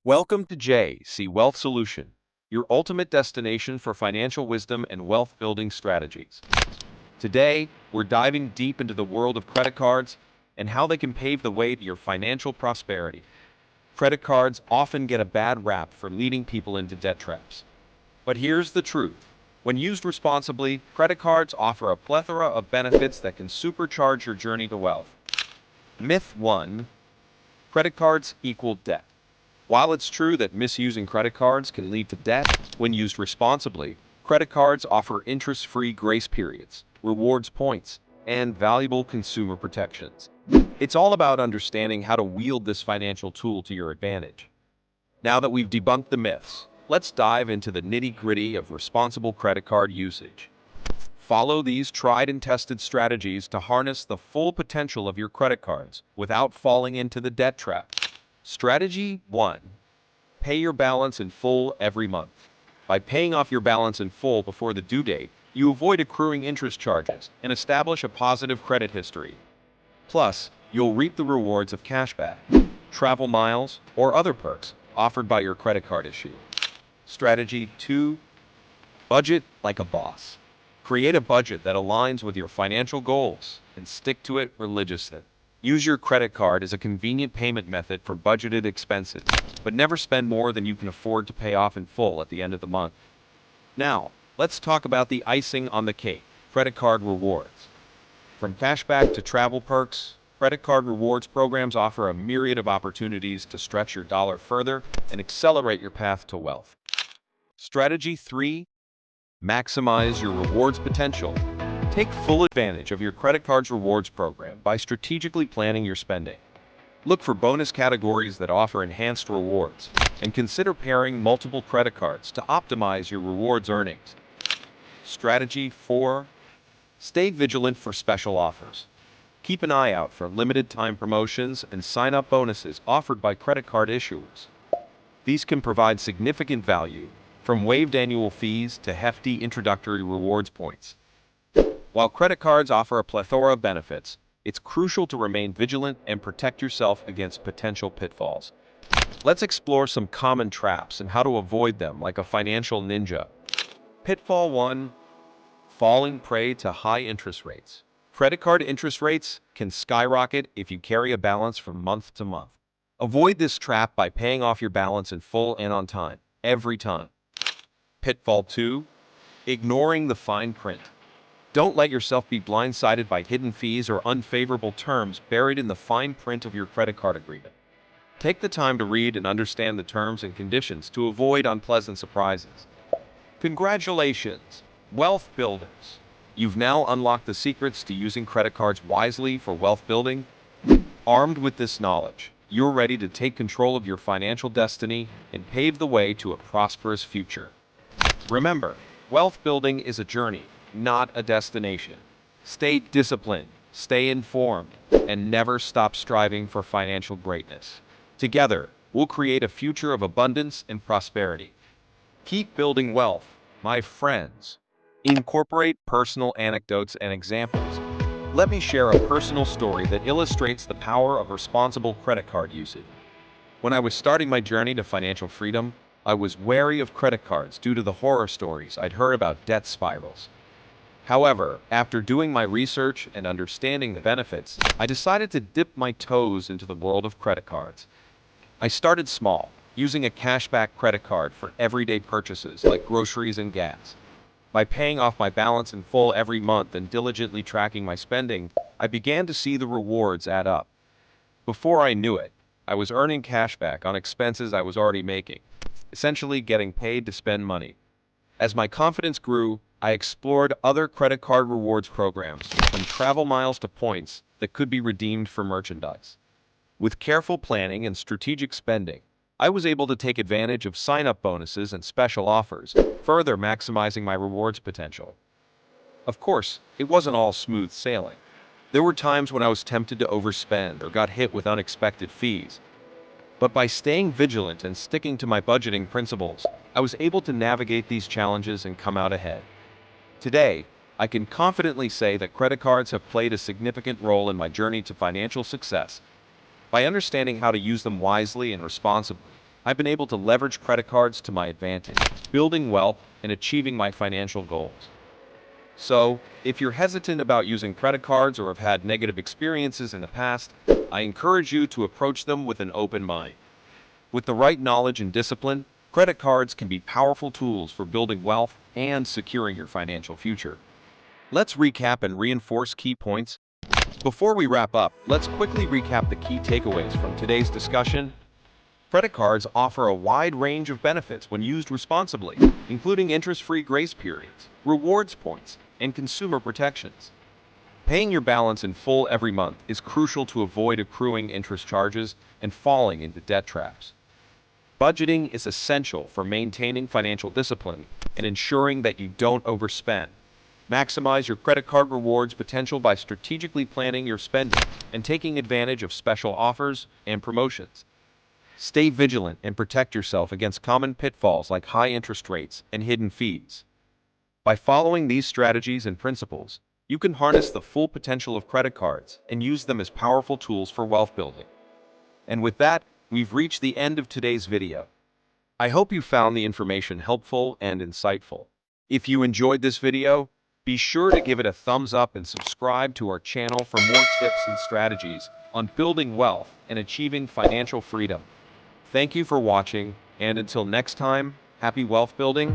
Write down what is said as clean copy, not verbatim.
Welcome to JC WealthSolution, your ultimate destination for financial wisdom and wealth building strategies. Today, we're diving deep into the world of credit cards and how they can pave the way to your financial prosperity. Credit cards often get a bad rap for leading people into debt traps. But here's the truth. When used responsibly, credit cards offer a plethora of benefits that can supercharge your journey to wealth. Myth 1. Credit cards equal debt. While it's true that misusing credit cards can lead to debt, when used responsibly, credit cards offer interest-free grace periods, rewards points, and valuable consumer protections. It's all about understanding how to wield this financial tool to your advantage. Now that we've debunked the myths, let's dive into the nitty-gritty of responsible credit card usage. Follow these tried and tested strategies to harness the full potential of your credit cards without falling into the debt trap. Strategy 1. Pay your balance in full every month. By paying off your balance in full before the due date, you avoid accruing interest charges and establish a positive credit history. Plus, you'll reap the rewards of cashback, travel miles, or other perks offered by your credit card issue. Strategy 2. Budget like a boss. Create a budget that aligns with your financial goals and stick to it religiously. Use your credit card as a convenient payment method for budgeted expenses, but never spend more than you can afford to pay off in full at the end of the month. Now, let's talk about the icing on the cake, credit card rewards. From cashback to travel perks, credit card rewards programs offer a myriad of opportunities to stretch your dollar further and accelerate your path to wealth. Strategy 3. Maximize your rewards potential. Take full advantage of your credit card's rewards program by strategically planning your spending. Look for bonus categories that offer enhanced rewards, and consider pairing multiple credit cards to optimize your rewards earnings. Strategy 4. Stay vigilant for special offers. Keep an eye out for limited time promotions and sign-up bonuses offered by credit card issuers. These can provide significant value, from waived annual fees to hefty introductory rewards points. While credit cards offer a plethora of benefits, it's crucial to remain vigilant and protect yourself against potential pitfalls. Let's explore some common traps and how to avoid them like a financial ninja. Pitfall 1. Falling prey to high interest rates. Credit card interest rates can skyrocket if you carry a balance from month to month. Avoid this trap by paying off your balance in full and on time, every time. Pitfall 2. Ignoring the fine print. Don't let yourself be blindsided by hidden fees or unfavorable terms buried in the fine print of your credit card agreement. Take the time to read and understand the terms and conditions to avoid unpleasant surprises. Congratulations, wealth builders! You've now unlocked the secrets to using credit cards wisely for wealth building. Armed with this knowledge, you're ready to take control of your financial destiny and pave the way to a prosperous future. Remember, wealth building is a journey, not a destination. Stay disciplined, stay informed, and never stop striving for financial greatness. Together, we'll create a future of abundance and prosperity. Keep building wealth, my friends. Incorporate personal anecdotes and examples. Let me share a personal story that illustrates the power of responsible credit card usage. When I was starting my journey to financial freedom, I was wary of credit cards due to the horror stories I'd heard about debt spirals. However, after doing my research and understanding the benefits, I decided to dip my toes into the world of credit cards. I started small, using a cashback credit card for everyday purchases like groceries and gas. By paying off my balance in full every month and diligently tracking my spending, I began to see the rewards add up. Before I knew it, I was earning cashback on expenses I was already making, essentially getting paid to spend money. As my confidence grew, I explored other credit card rewards programs, from travel miles to points that could be redeemed for merchandise. With careful planning and strategic spending, I was able to take advantage of sign-up bonuses and special offers, further maximizing my rewards potential. Of course, it wasn't all smooth sailing. There were times when I was tempted to overspend or got hit with unexpected fees. But by staying vigilant and sticking to my budgeting principles, I was able to navigate these challenges and come out ahead. Today, I can confidently say that credit cards have played a significant role in my journey to financial success. By understanding how to use them wisely and responsibly, I've been able to leverage credit cards to my advantage, building wealth and achieving my financial goals. So, if you're hesitant about using credit cards or have had negative experiences in the past, I encourage you to approach them with an open mind. With the right knowledge and discipline, credit cards can be powerful tools for building wealth and securing your financial future. Let's recap and reinforce key points. Before we wrap up, let's quickly recap the key takeaways from today's discussion. Credit cards offer a wide range of benefits when used responsibly, including interest-free grace periods, rewards points, and consumer protections. Paying your balance in full every month is crucial to avoid accruing interest charges and falling into debt traps. Budgeting is essential for maintaining financial discipline and ensuring that you don't overspend. Maximize your credit card rewards potential by strategically planning your spending and taking advantage of special offers and promotions. Stay vigilant and protect yourself against common pitfalls like high interest rates and hidden fees. By following these strategies and principles, you can harness the full potential of credit cards and use them as powerful tools for wealth building. And with that, we've reached the end of today's video. I hope you found the information helpful and insightful. If you enjoyed this video, be sure to give it a thumbs up and subscribe to our channel for more tips and strategies on building wealth and achieving financial freedom. Thank you for watching, and until next time, happy wealth building.